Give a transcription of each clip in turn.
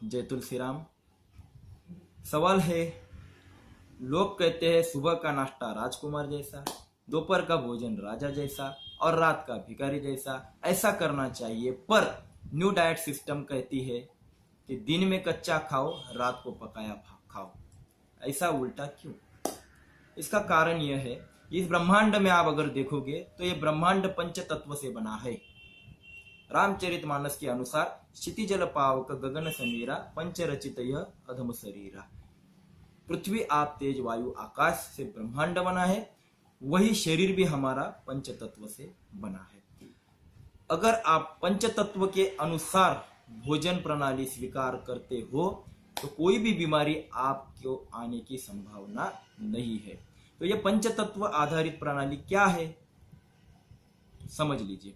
जय तुलसी राम। सवाल है, लोग कहते हैं सुबह का नाश्ता राजकुमार जैसा, दोपहर का भोजन राजा जैसा और रात का भिखारी जैसा ऐसा करना चाहिए, पर न्यू डाइट सिस्टम कहती है कि दिन में कच्चा खाओ, रात को पकाया खाओ। ऐसा उल्टा क्यों? इसका कारण यह है, इस ब्रह्मांड में आप अगर देखोगे तो ये ब्रह्मांड पंच तत्व से बना है। रामचरितमानस के अनुसार क्षिति जल पावक गगन समीरा पंच रचित अधम शरीरा। पृथ्वी आप तेज वायु आकाश से ब्रह्मांड बना है, वही शरीर भी हमारा पंच तत्व से बना है। अगर आप पंच तत्व के अनुसार भोजन प्रणाली स्वीकार करते हो तो कोई भी बीमारी आपको आने की संभावना नहीं है। तो ये पंच तत्व आधारित प्रणाली क्या है, समझ लीजिए।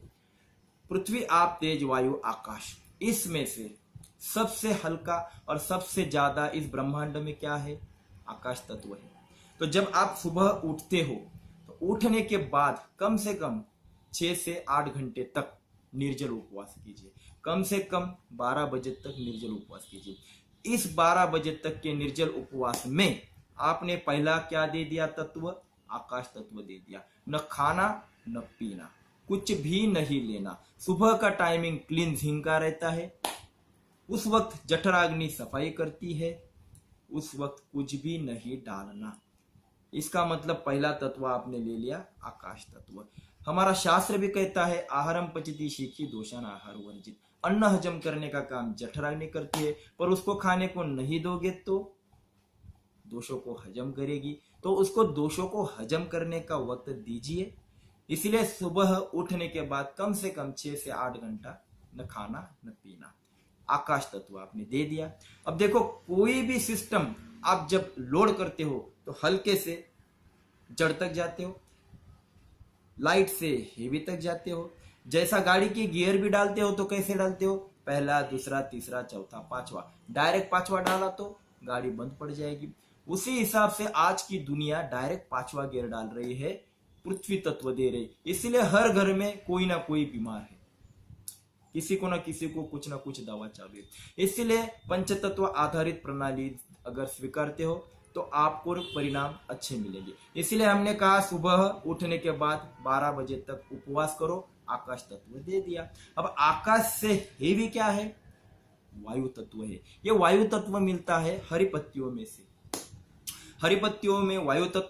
पृथ्वी आप तेज वायु आकाश, इसमें से सबसे हल्का और सबसे ज्यादा इस ब्रह्मांड में क्या है? आकाश तत्व है। तो जब आप सुबह उठते हो तो उठने के बाद कम से कम 6 से 8 घंटे तक निर्जल उपवास कीजिए। कम से कम 12 बजे तक निर्जल उपवास कीजिए। इस 12 बजे तक के निर्जल उपवास में आपने पहला क्या दे दिया? तत्व, आकाश तत्व दे दिया। न खाना न पीना, कुछ भी नहीं लेना। सुबह का टाइमिंग क्लींजिंग का रहता है, उस वक्त जठराग्नि सफाई करती है, उस वक्त कुछ भी नहीं डालना। इसका मतलब पहला तत्व आपने ले लिया, आकाश तत्व। हमारा शास्त्र भी कहता है, आहारम पचती शीखी दोषान आहार वर्जित। अन्न हजम करने का काम जठराग्नि करती है, पर उसको खाने को नहीं दोगे तो दोषों को हजम करेगी। तो उसको दोषों को हजम करने का वक्त दीजिए। इसलिए सुबह उठने के बाद कम से कम 6 से 8 घंटा न खाना न पीना। आकाश तत्व आपने दे दिया। अब देखो, कोई भी सिस्टम आप जब लोड करते हो तो हल्के से जड़ तक जाते हो, लाइट से हेवी तक जाते हो। जैसा गाड़ी की गियर भी डालते हो तो कैसे डालते हो? पहला, दूसरा, तीसरा, चौथा, पांचवा। डायरेक्ट पांचवा डाला तो गाड़ी बंद पड़ जाएगी। उसी हिसाब से आज की दुनिया डायरेक्ट पांचवा गियर डाल रही है, पृथ्वी तत्व दे रही। इसीलिए हर घर में कोई ना कोई बीमार है, किसी को ना किसी को कुछ ना कुछ दवा चाहिए। इसलिए पंचतत्व आधारित प्रणाली अगर स्वीकारते हो तो आपको परिणाम अच्छे मिलेंगे। इसलिए हमने कहा सुबह उठने के बाद 12 बजे तक उपवास करो, आकाश तत्व दे दिया। अब आकाश से हेवी क्या है? वायु तत्व है। ये वायु तत्व मिलता है हरी पत्तियों में से। हरी पत्तियों में वायु तत्व